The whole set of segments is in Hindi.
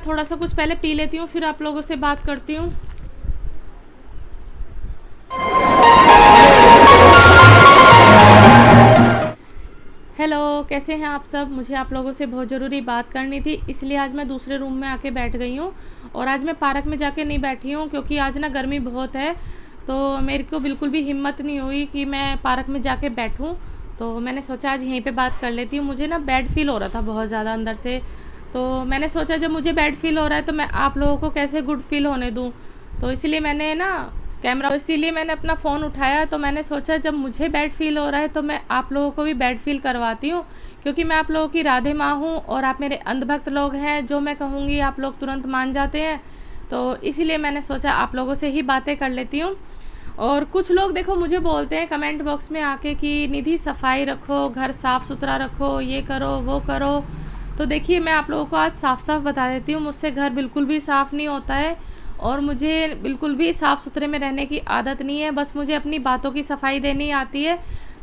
थोड़ा सा कुछ पहले पी लेती हूँ, फिर आप लोगों से बात करती हूँ। हेलो, कैसे हैं आप सब? मुझे आप लोगों से बहुत ज़रूरी बात करनी थी, इसलिए आज मैं दूसरे रूम में आके बैठ गई हूँ। और आज मैं पार्क में जाके नहीं बैठी हूँ क्योंकि आज ना गर्मी बहुत है, तो मेरे को बिल्कुल भी हिम्मत नहीं हुई कि मैं पार्क में जाके बैठूँ। तो मैंने सोचा आज यहीं पे बात कर लेती हूँ। मुझे ना बैड फील हो रहा था बहुत ज़्यादा अंदर से, तो मैंने सोचा जब मुझे बैड फील हो रहा है तो मैं आप लोगों को कैसे गुड फील होने दूँ। तो इसीलिए मैंने ना इसीलिए मैंने अपना फ़ोन उठाया। तो मैंने सोचा जब मुझे बैड फील हो रहा है तो मैं आप लोगों को भी बैड फील करवाती हूँ, क्योंकि मैं आप लोगों की राधे माँ हूँ और आप मेरे अंधभक्त लोग हैं। जो मैं कहूँगी आप लोग तुरंत मान जाते हैं, तो इसीलिए मैंने सोचा आप लोगों से ही बातें कर लेती हूँ। और कुछ लोग देखो मुझे बोलते हैं कमेंट बॉक्स में आके कि निधि सफाई रखो, घर साफ़ सुथरा रखो, ये करो वो करो। तो देखिए मैं आप लोगों को आज साफ साफ बता देती हूँ, मुझसे घर बिल्कुल भी साफ़ नहीं होता है और मुझे बिल्कुल भी साफ़ सुथरे में रहने की आदत नहीं है। बस मुझे अपनी बातों की सफाई देनी आती है।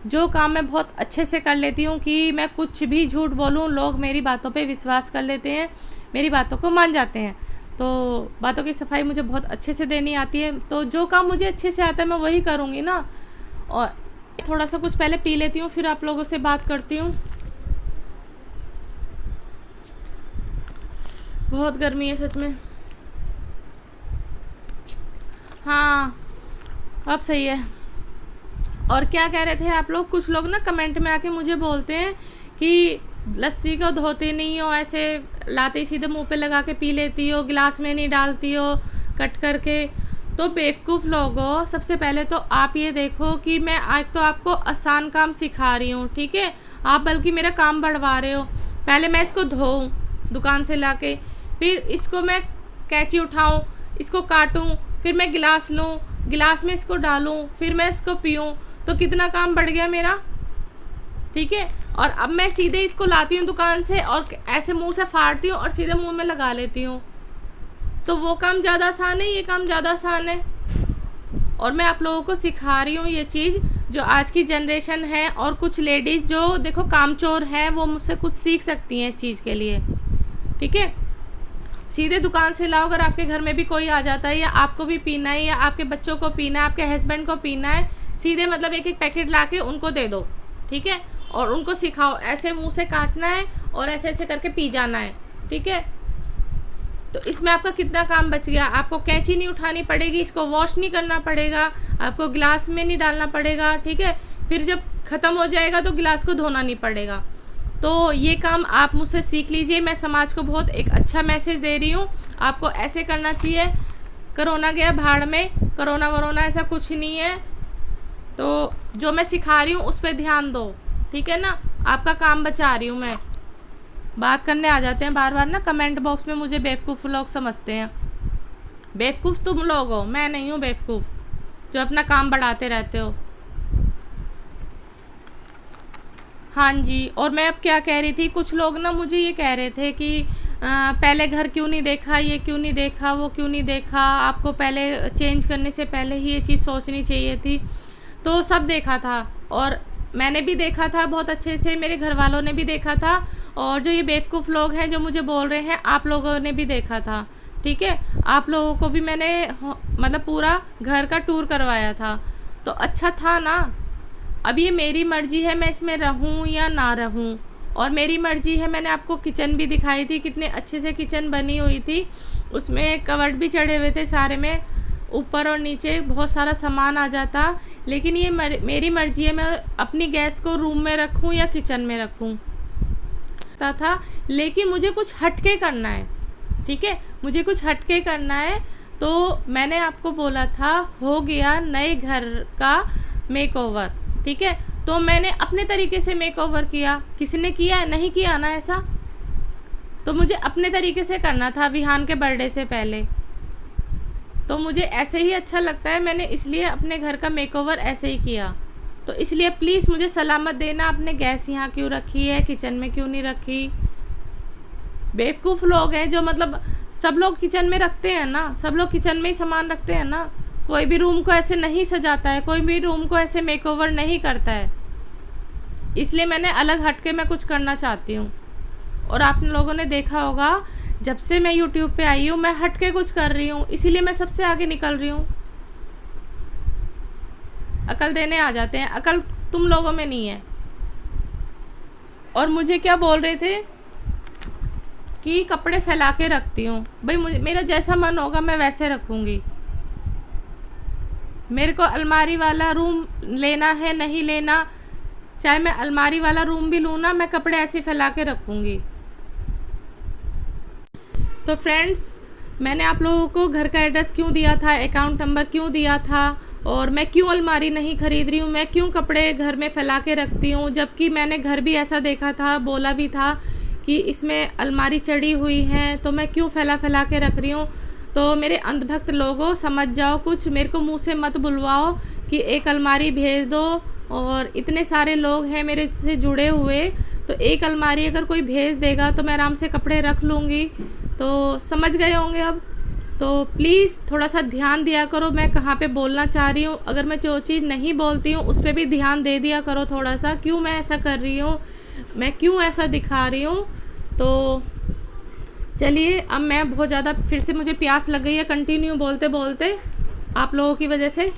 जो काम मैं बहुत अच्छे से कर लेती हूँ कि मैं कुछ भी झूठ बोलूँ, लोग मेरी बातों पे विश्वास कर लेते हैं, मेरी बातों को मान जाते हैं। तो बातों की सफाई मुझे बहुत अच्छे से देनी आती है, तो जो काम मुझे अच्छे से आता है मैं वही करूँगी ना। और थोड़ा सा कुछ पहले पी लेती हूँ, फिर आप लोगों से बात करती हूँ। बहुत गर्मी है सच में। हाँ, अब सही है। और क्या कह रहे थे आप लोग? कुछ लोग ना कमेंट में आके मुझे बोलते हैं कि लस्सी को धोते नहीं हो, ऐसे लाते ही सीधे मुंह पे लगा के पी लेती हो, गिलास में नहीं डालती हो कट करके। तो बेवकूफ़ लोगो, सबसे पहले तो आप ये देखो कि मैं आज तो आपको आसान काम सिखा रही हूँ, ठीक है? आप बल्कि मेरा काम बढ़वा रहे हो। पहले मैं इसको धोऊँ दुकान से लाके, फिर इसको मैं कैंची उठाऊँ, इसको काटूँ, फिर मैं गिलास लूँ, गिलास में इसको डालूँ, फिर मैं इसको पीऊँ। तो कितना काम बढ़ गया मेरा, ठीक है? और अब मैं सीधे इसको लाती हूँ दुकान से और ऐसे मुंह से फाड़ती हूँ और सीधे मुंह में लगा लेती हूँ। तो वो काम ज़्यादा आसान है, ये काम ज़्यादा आसान है। और मैं आप लोगों को सिखा रही हूँ ये चीज़, जो आज की जनरेशन है और कुछ लेडीज़ जो देखो कामचोर हैं, वो मुझसे कुछ सीख सकती हैं इस चीज़ के लिए, ठीक है? सीधे दुकान से लाओ। अगर आपके घर में भी कोई आ जाता है या आपको भी पीना है या आपके बच्चों को पीना है, आपके हस्बैंड को पीना है, सीधे मतलब एक एक पैकेट ला के उनको दे दो, ठीक है? और उनको सिखाओ ऐसे मुंह से काटना है और ऐसे ऐसे करके पी जाना है, ठीक है? तो इसमें आपका कितना काम बच गया। आपको कैंची नहीं उठानी पड़ेगी, इसको वॉश नहीं करना पड़ेगा, आपको गिलास में नहीं डालना पड़ेगा, ठीक है? फिर जब ख़त्म हो जाएगा तो गिलास को धोना नहीं पड़ेगा। तो ये काम आप मुझसे सीख लीजिए। मैं समाज को बहुत एक अच्छा मैसेज दे रही हूँ, आपको ऐसे करना चाहिए। कोरोना गया भाड़ में, कोरोना वरोना ऐसा कुछ नहीं है। तो जो मैं सिखा रही हूँ उस पर ध्यान दो, ठीक है ना? आपका काम बचा रही हूँ मैं। बात करने आ जाते हैं बार बार ना कमेंट बॉक्स में, मुझे बेवकूफ़ लोग समझते हैं। बेवकूफ़ तुम लोग हो, मैं नहीं हूँ बेवकूफ़ जो अपना काम बढ़ाते रहते हो। हाँ जी, और मैं अब क्या कह रही थी, कुछ लोग ना मुझे ये कह रहे थे कि पहले घर क्यों नहीं देखा, ये क्यों नहीं देखा, वो क्यों नहीं देखा, आपको पहले चेंज करने से पहले ही ये चीज़ सोचनी चाहिए थी। तो सब देखा था और मैंने भी देखा था बहुत अच्छे से, मेरे घर वालों ने भी देखा था, और जो ये बेवकूफ़ लोग हैं जो मुझे बोल रहे हैं, आप लोगों ने भी देखा था, ठीक है? आप लोगों को भी मैंने मतलब पूरा घर का टूर करवाया था, तो अच्छा था ना? अब ये मेरी मर्ज़ी है मैं इसमें रहूँ या ना रहूँ, और मेरी मर्ज़ी है। मैंने आपको किचन भी दिखाई थी, कितने अच्छे से किचन बनी हुई थी, उसमें कवर्ड भी चढ़े हुए थे सारे में, ऊपर और नीचे बहुत सारा सामान आ जाता। लेकिन ये मेरी मर्ज़ी है, मैं अपनी गैस को रूम में रखूँ या किचन में रखूँ था। लेकिन मुझे कुछ हटके करना है, ठीक है? मुझे कुछ हटके करना है। तो मैंने आपको बोला था हो गया नए घर का मेकओवर, ठीक है? तो मैंने अपने तरीके से मेकओवर किया, किसी ने किया है? नहीं किया ना ऐसा। तो मुझे अपने तरीके से करना था विहान के बर्थडे से पहले, तो मुझे ऐसे ही अच्छा लगता है, मैंने इसलिए अपने घर का मेकओवर ऐसे ही किया। तो इसलिए प्लीज़ मुझे सलामत देना, आपने गैस यहाँ क्यों रखी है, किचन में क्यों नहीं रखी? बेवकूफ़ लोग हैं जो मतलब सब लोग किचन में रखते हैं ना, सब लोग किचन में ही सामान रखते हैं ना। कोई भी रूम को ऐसे नहीं सजाता है, कोई भी रूम को ऐसे मेकओवर नहीं करता है। इसलिए मैंने अलग हट के मैं कुछ करना चाहती हूँ। और आप लोगों ने देखा होगा जब से मैं यूट्यूब पे आई हूँ मैं हट के कुछ कर रही हूँ, इसीलिए मैं सबसे आगे निकल रही हूँ। अकल देने आ जाते हैं, अकल तुम लोगों में नहीं है। और मुझे क्या बोल रहे थे कि कपड़े फैला के रखती हूँ। भाई मुझे मेरा जैसा मन होगा मैं वैसे रखूँगी। मेरे को अलमारी वाला रूम लेना है नहीं लेना, चाहे मैं अलमारी वाला रूम भी लूँ ना, मैं कपड़े ऐसे फैला के रखूँगी। तो फ्रेंड्स, मैंने आप लोगों को घर का एड्रेस क्यों दिया था, अकाउंट नंबर क्यों दिया था, और मैं क्यों अलमारी नहीं ख़रीद रही हूँ, मैं क्यों कपड़े घर में फैला के रखती हूँ, जबकि मैंने घर भी ऐसा देखा था, बोला भी था कि इसमें अलमारी चढ़ी हुई है, तो मैं क्यों फैला फैला के रख रही हूँ। तो मेरे अंधभक्त लोगों समझ जाओ, कुछ मेरे को मुंह से मत बुलवाओ कि एक अलमारी भेज दो, और इतने सारे लोग हैं मेरे से जुड़े हुए, तो एक अलमारी अगर कोई भेज देगा तो मैं आराम से कपड़े रख लूँगी। तो समझ गए होंगे अब। तो प्लीज़ थोड़ा सा ध्यान दिया करो मैं कहाँ पे बोलना चाह रही हूँ। अगर मैं जो चीज़ नहीं बोलती हूँ उस पर भी ध्यान दे दिया करो थोड़ा सा, क्यों मैं ऐसा कर रही हूँ, मैं क्यों ऐसा दिखा रही हूँ। तो चलिए, अब मैं बहुत ज़्यादा फिर से मुझे प्यास लग गई है कंटिन्यू बोलते बोलते आप लोगों की वजह से।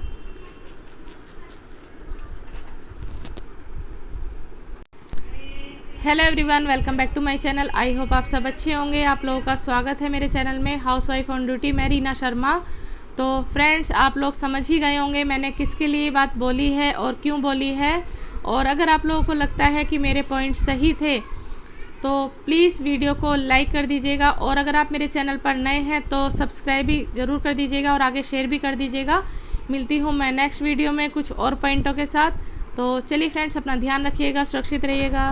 Hello everyone, welcome back to my channel. I hope आप सब अच्छे होंगे। आप लोगों का स्वागत है मेरे चैनल में, हाउस वाइफ ऑन ड्यूटी। मैं रीना शर्मा। तो फ्रेंड्स, आप लोग समझ ही गए होंगे मैंने किसके लिए बात बोली है और क्यों बोली है। और अगर आप लोगों को लगता है कि मेरे पॉइंट सही थे तो प्लीज़ वीडियो को लाइक कर दीजिएगा, और अगर आप मेरे चैनल पर नए हैं तो सब्सक्राइब भी ज़रूर कर दीजिएगा और आगे शेयर भी कर दीजिएगा। मिलती हूँ मैं नेक्स्ट वीडियो में कुछ और पॉइंटों के साथ। तो चलिए फ्रेंड्स, अपना ध्यान रखिएगा, सुरक्षित रहिएगा।